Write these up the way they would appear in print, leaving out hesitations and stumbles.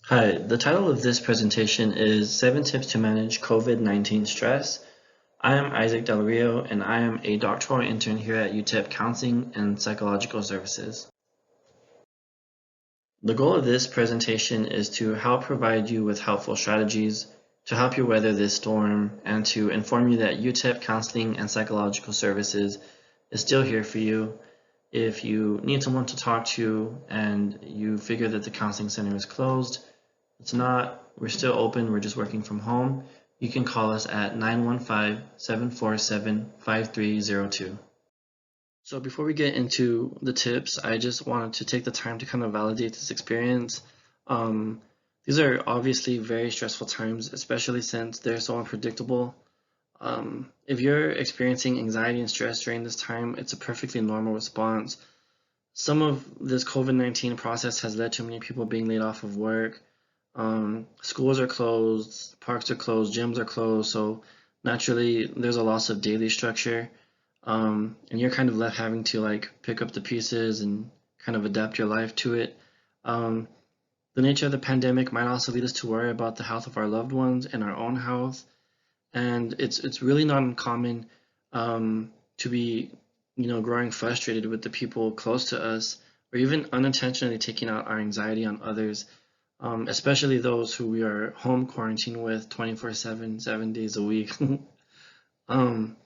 Hi, the title of this presentation is 7 Tips to Manage COVID-19 Stress. I am Isaac Del Rio, and I am a doctoral intern here at UTEP Counseling and Psychological Services. The goal of this presentation is to help provide you with helpful strategies to help you weather this storm and to inform you that UTEP Counseling and Psychological Services is still here for you. If you need someone to talk to and you figure that the counseling center is closed, it's not. We're still open. We're just working from home. You can call us at 915-747-5302. So before we get into the tips, I just wanted to take the time to kind of validate this experience. These are obviously very stressful times, especially since they're so unpredictable. If you're experiencing anxiety and stress during this time, it's a perfectly normal response. Some of this COVID-19 process has led to many people being laid off of work. Schools are closed, parks are closed, gyms are closed, so naturally there's a loss of daily structure, and you're kind of left having to pick up the pieces and kind of adapt your life to it. The nature of the pandemic might also lead us to worry about the health of our loved ones and our own health, and it's really not uncommon to be growing frustrated with the people close to us, or even unintentionally taking out our anxiety on others. Especially those who we are home quarantined with 24/7, 7 days a week. um,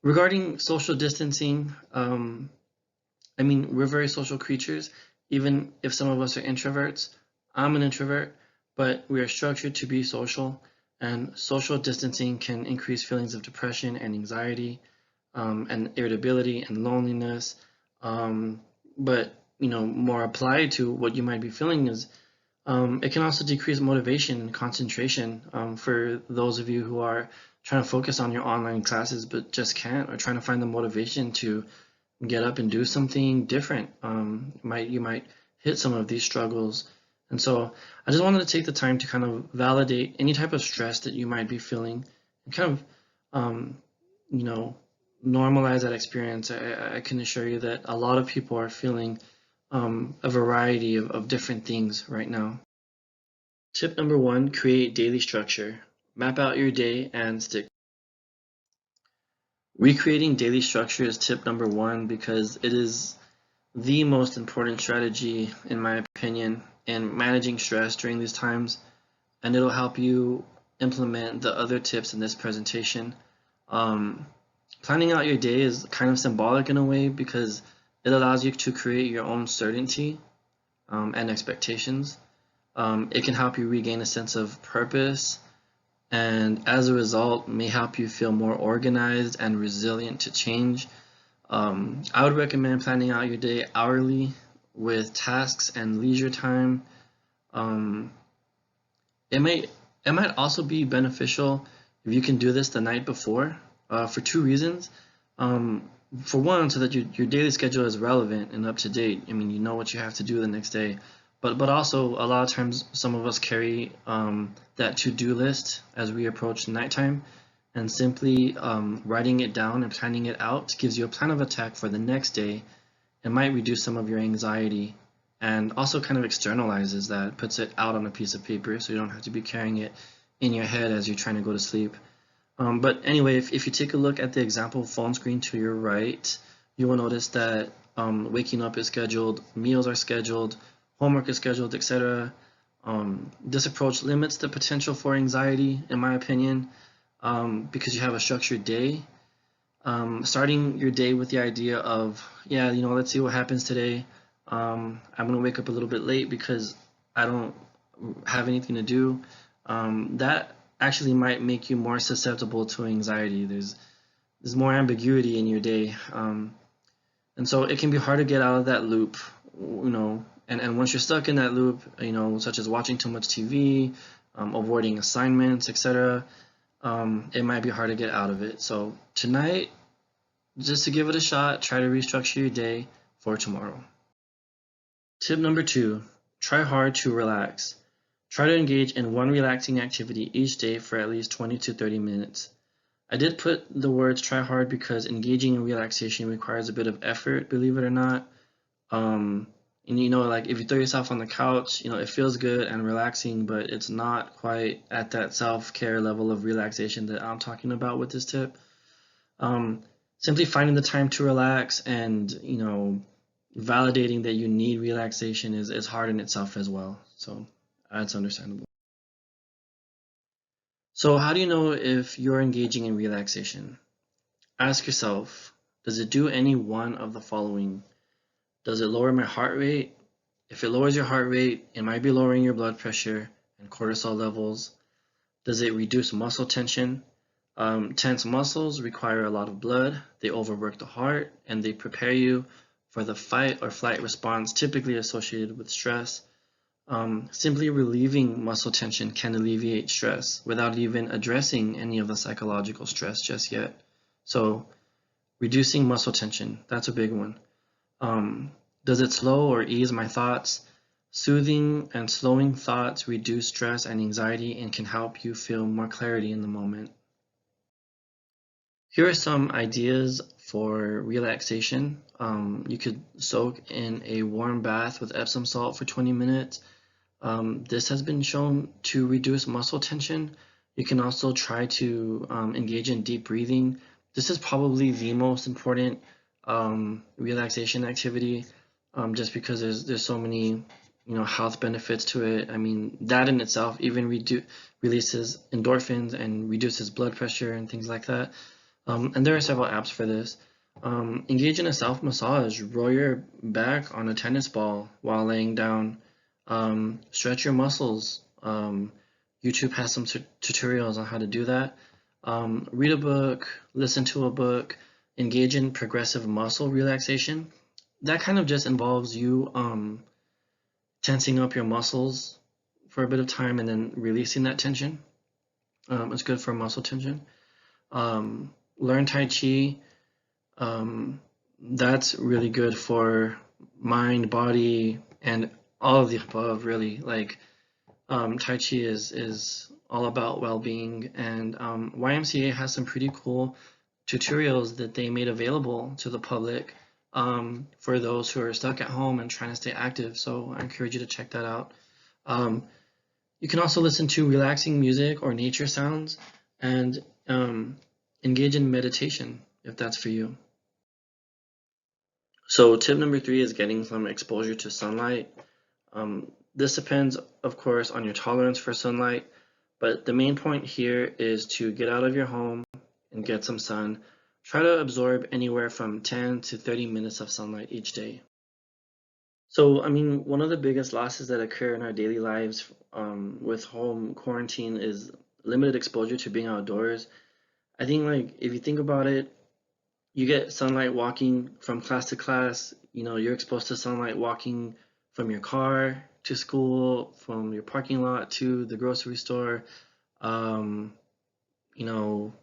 Regarding social distancing, we're very social creatures, even if some of us are introverts. I'm an introvert, but we are structured to be social, and social distancing can increase feelings of depression and anxiety, and irritability and loneliness. But more applied to what you might be feeling is it can also decrease motivation and concentration for those of you who are trying to focus on your online classes but just can't, or trying to find the motivation to get up and do something different. You might hit some of these struggles. And so I just wanted to take the time to kind of validate any type of stress that you might be feeling and kind of, normalize that experience. I can assure you that a lot of people are feeling a variety of different things right now. Tip number one, create daily structure. Map out your day and stick. Recreating daily structure is tip number one because it is the most important strategy, in my opinion, in managing stress during these times, and it'll help you implement the other tips in this presentation. Planning out your day is kind of symbolic in a way because it allows you to create your own certainty and expectations. It can help you regain a sense of purpose, and as a result may help you feel more organized and resilient to change. I would recommend planning out your day hourly with tasks and leisure time. It might also be beneficial if you can do this the night before for two reasons. For one, so that your daily schedule is relevant and up to date. You know what you have to do the next day. But also, a lot of times, some of us carry that to-do list as we approach nighttime, and simply writing it down and planning it out gives you a plan of attack for the next day. It might reduce some of your anxiety and also kind of externalizes that, puts it out on a piece of paper so you don't have to be carrying it in your head as you're trying to go to sleep. But anyway, if you take a look at the example phone screen to your right, you will notice that waking up is scheduled, meals are scheduled, homework is scheduled, etc. This approach limits the potential for anxiety, in my opinion, because you have a structured day. Starting your day with the idea of, let's see what happens today. I'm going to wake up a little bit late because I don't have anything to do. That actually might make you more susceptible to anxiety. There's more ambiguity in your day. And so it can be hard to get out of that loop, and once you're stuck in that loop, such as watching too much TV, avoiding assignments, etc., it might be hard to get out of it. So tonight, just to give it a shot, try to restructure your day for tomorrow. Tip number two, try hard to relax. Try to engage in one relaxing activity each day for at least 20 to 30 minutes. I did put the words try hard because engaging in relaxation requires a bit of effort, believe it or not. And like if you throw yourself on the couch, it feels good and relaxing, but it's not quite at that self-care level of relaxation that I'm talking about with this tip. Um, Simply finding the time to relax and validating that you need relaxation is hard in itself as well. So that's understandable. So how do you know if you're engaging in relaxation? Ask yourself, does it do any one of the following? Does it lower my heart rate? If it lowers your heart rate, it might be lowering your blood pressure and cortisol levels. Does it reduce muscle tension? Tense muscles require a lot of blood, they overwork the heart, and they prepare you for the fight or flight response typically associated with stress. Simply relieving muscle tension can alleviate stress without even addressing any of the psychological stress just yet. So, reducing muscle tension, that's a big one. Does it slow or ease my thoughts? Soothing and slowing thoughts reduce stress and anxiety and can help you feel more clarity in the moment. Here are some ideas for relaxation. You could soak in a warm bath with Epsom salt for 20 minutes. This has been shown to reduce muscle tension. You can also try to engage in deep breathing. This is probably the most important relaxation activity, just because there's so many health benefits to it. I mean, that in itself even releases endorphins and reduces blood pressure and things like that. And there are several apps for this. Engage in a self massage. Roll your back on a tennis ball while laying down. Stretch your muscles. YouTube has some tutorials on how to do that. Read a book, listen to a book, engage in progressive muscle relaxation. That kind of just involves you tensing up your muscles for a bit of time and then releasing that tension. It's good for muscle tension. Learn Tai Chi. That's really good for mind, body, and all of the above, really. Like Tai Chi is all about well-being, and YMCA has some pretty cool tutorials that they made available to the public for those who are stuck at home and trying to stay active. So I encourage you to check that out. Um, you can also listen to relaxing music or nature sounds and engage in meditation if that's for you. So tip number 3 is getting some exposure to sunlight. This depends, of course, on your tolerance for sunlight, but the main point here is to get out of your home and get some sun. Try to absorb anywhere from 10 to 30 minutes of sunlight each day. So, I mean, one of the biggest losses that occur in our daily lives with home quarantine is limited exposure to being outdoors. I think, like, if you think about it, you get sunlight walking from class to class. You're exposed to sunlight walking from your car to school, from your parking lot to the grocery store, um, you know,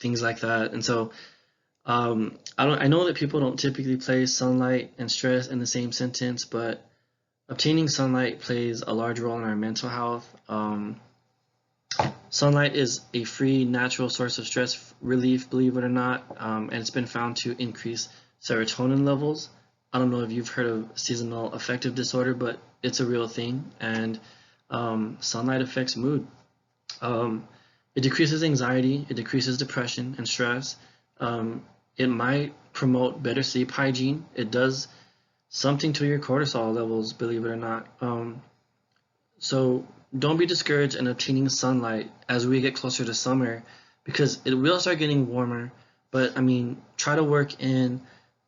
things like that. And so I know that people don't typically place sunlight and stress in the same sentence, but obtaining sunlight plays a large role in our mental health. Sunlight is a free, natural source of stress relief, believe it or not, and it's been found to increase serotonin levels. I don't know if you've heard of seasonal affective disorder, but it's a real thing, and sunlight affects mood. Um, it decreases anxiety, it decreases depression and stress. It might promote better sleep hygiene. It does something to your cortisol levels, believe it or not. So don't be discouraged in obtaining sunlight as we get closer to summer because it will start getting warmer. But I mean, try to work in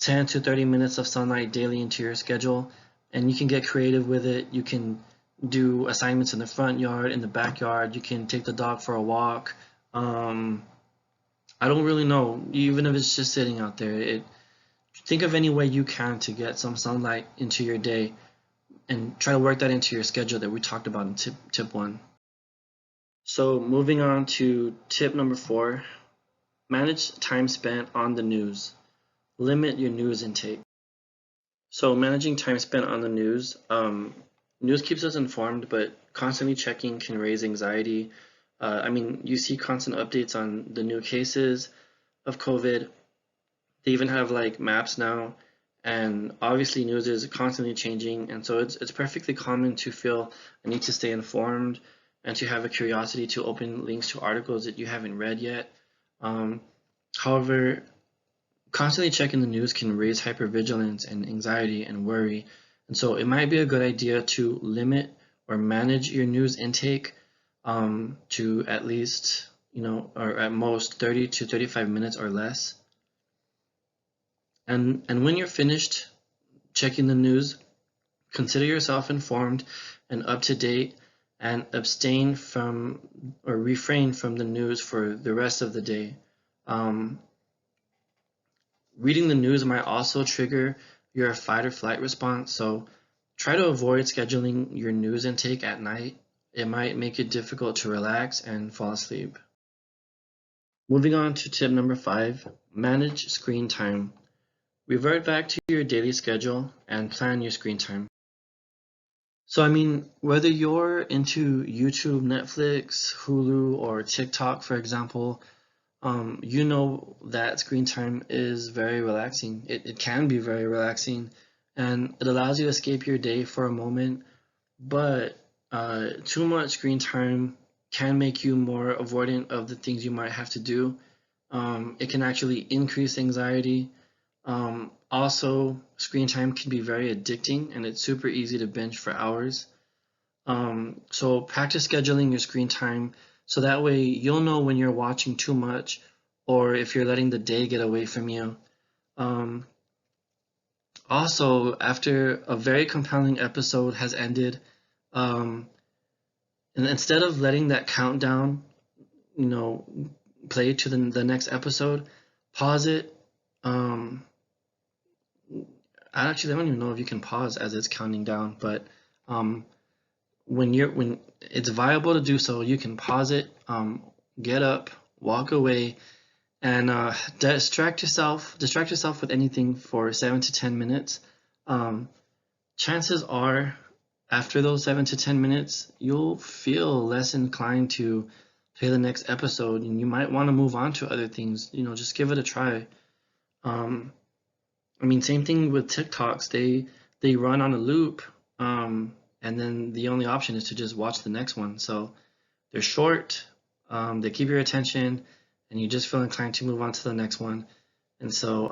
10 to 30 minutes of sunlight daily into your schedule, and you can get creative with it. You can do assignments in the front yard, in the backyard. You can take the dog for a walk. I don't really know, even if it's just sitting out there. Think of any way you can to get some sunlight into your day and try to work that into your schedule that we talked about in tip 1. So moving on to tip number 4, manage time spent on the news. Limit your news intake. So managing time spent on the news, news keeps us informed, but constantly checking can raise anxiety. I mean, you see constant updates on the new cases of COVID. They even have like maps now, And obviously news is constantly changing, and so it's perfectly common to feel a need to stay informed and to have a curiosity to open links to articles that you haven't read yet. Um, However, constantly checking the news can raise hypervigilance and anxiety and worry, and so it might be a good idea to limit or manage your news intake to at least, or at most 30 to 35 minutes or less. And when you're finished checking the news, consider yourself informed and up to date, and abstain from or refrain from the news for the rest of the day. Um, Reading the news might also trigger your fight or flight response, so try to avoid scheduling your news intake at night. It might make it difficult to relax and fall asleep. Moving on to tip number 5, manage screen time. Revert back to your daily schedule and plan your screen time. So, I mean, whether you're into YouTube, Netflix, Hulu, or TikTok, for example, you know that screen time is very relaxing. It can be very relaxing, and it allows you to escape your day for a moment. But too much screen time can make you more avoidant of the things you might have to do. It can actually increase anxiety. Also, screen time can be very addicting, and it's super easy to binge for hours. So practice scheduling your screen time so that way you'll know when you're watching too much or if you're letting the day get away from you. Um, Also, after a very compelling episode has ended, um, and instead of letting that countdown, you know, play to the next episode, pause it. Um, I don't even know if you can pause as it's counting down, but um, when it's viable to do so, you can pause it, get up, walk away, and distract yourself with anything for 7 to 10 minutes. Um, Chances are, after those 7 to 10 minutes, you'll feel less inclined to play the next episode, and you might want to move on to other things. Just give it a try. Um, I mean, same thing with TikToks. They run on a loop, and then the only option is to just watch the next one. So they're short, they keep your attention, and you just feel inclined to move on to the next one. And so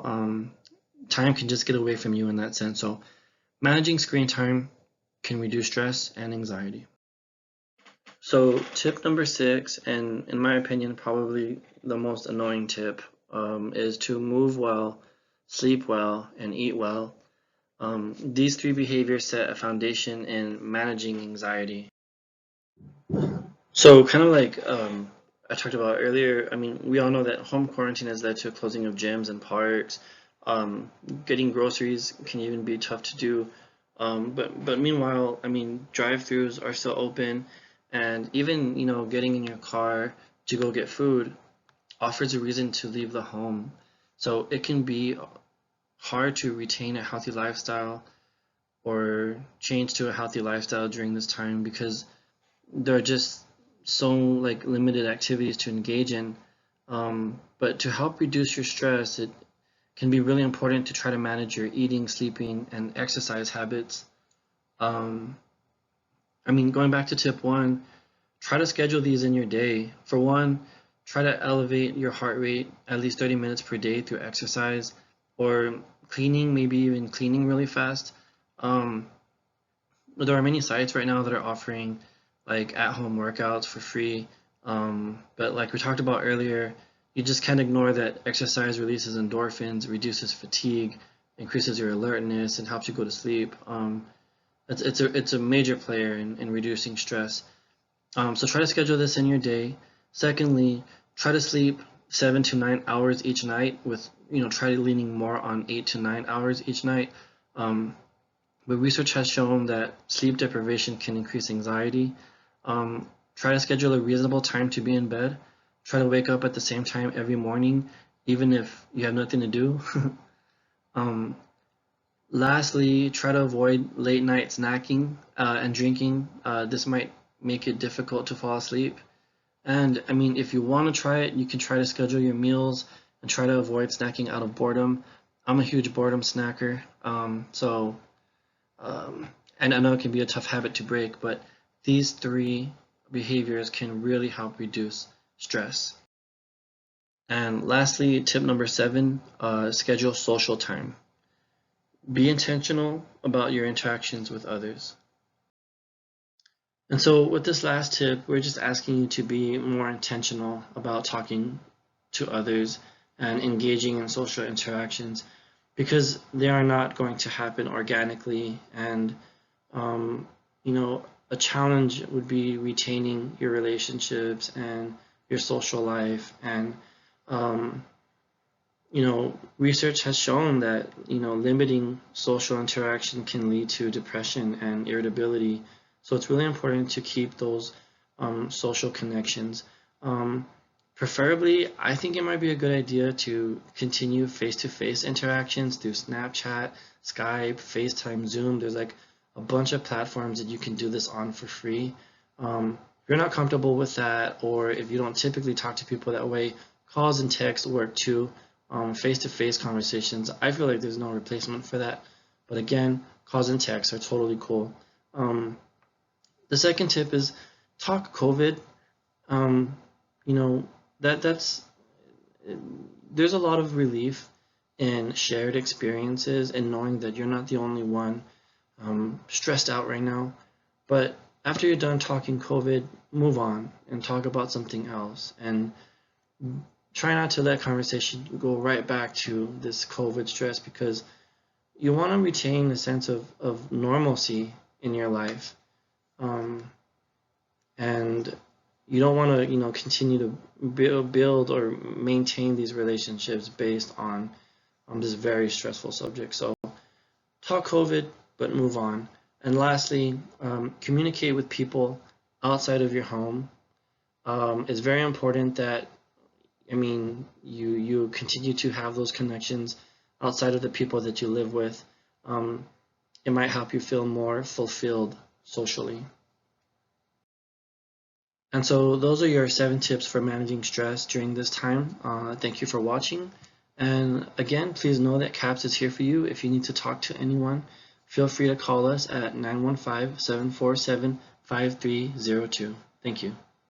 time can just get away from you in that sense. So managing screen time can reduce stress and anxiety. So tip number 6, and in my opinion, probably the most annoying tip, is to move well, sleep well, and eat well. These 3 behaviors set a foundation in managing anxiety. So kind of like I talked about earlier, I mean, we all know that home quarantine has led to a closing of gyms and parks. Getting groceries can even be tough to do. But meanwhile, I mean, drive-throughs are still open, and even getting in your car to go get food offers a reason to leave the home. So it can be hard to retain a healthy lifestyle or change to a healthy lifestyle during this time because there are just so like limited activities to engage in. But to help reduce your stress, it can be really important to try to manage your eating, sleeping, and exercise habits. Um, I mean, going back to tip 1, try to schedule these in your day. For one, try to elevate your heart rate at least 30 minutes per day through exercise or cleaning, maybe even cleaning really fast. Um, there are many sites right now that are offering like at-home workouts for free. But like we talked about earlier, you just can't ignore that exercise releases endorphins, reduces fatigue, increases your alertness, and helps you go to sleep. It's a major player in reducing stress. So try to schedule this in your day. Secondly, try to sleep 7 to 9 hours each night. Try leaning more on 8 to 9 hours each night. But research has shown that sleep deprivation can increase anxiety. Try to schedule a reasonable time to be in bed. Try to wake up at the same time every morning, even if you have nothing to do. um, Lastly, try to avoid late night snacking and drinking. This might make it difficult to fall asleep. And I mean, if you want to try it, you can try to schedule your meals and try to avoid snacking out of boredom. I'm a huge boredom snacker, and I know it can be a tough habit to break, but these three behaviors can really help reduce stress. And lastly, tip number 7, schedule social time. Be intentional about your interactions with others. And so with this last tip, we're just asking you to be more intentional about talking to others and engaging in social interactions, because they are not going to happen organically. And um, a challenge would be retaining your relationships and your social life. And um, research has shown that limiting social interaction can lead to depression and irritability. So it's really important to keep those social connections. Preferably, I think it might be a good idea to continue face-to-face interactions through Snapchat, Skype, FaceTime, Zoom. There's like a bunch of platforms that you can do this on for free. If you're not comfortable with that, or if you don't typically talk to people that way, calls and texts work too. Face-to-face conversations, I feel like there's no replacement for that. But again, calls and texts are totally cool. The second tip is talk COVID. You know, that's there's a lot of relief in shared experiences and knowing that you're not the only one stressed out right now. But after you're done talking COVID, move on and talk about something else, and try not to let conversation go right back to this COVID stress, because you want to retain a sense of normalcy in your life. And you don't want to continue to build or maintain these relationships based on this very stressful subject. So talk COVID, but move on. And lastly, communicate with people outside of your home. It's very important that you continue to have those connections outside of the people that you live with. It might help you feel more fulfilled socially. And so those are your 7 tips for managing stress during this time. Thank you for watching. And again, please know that CAPS is here for you. If you need to talk to anyone, feel free to call us at 915-747-5302. Thank you.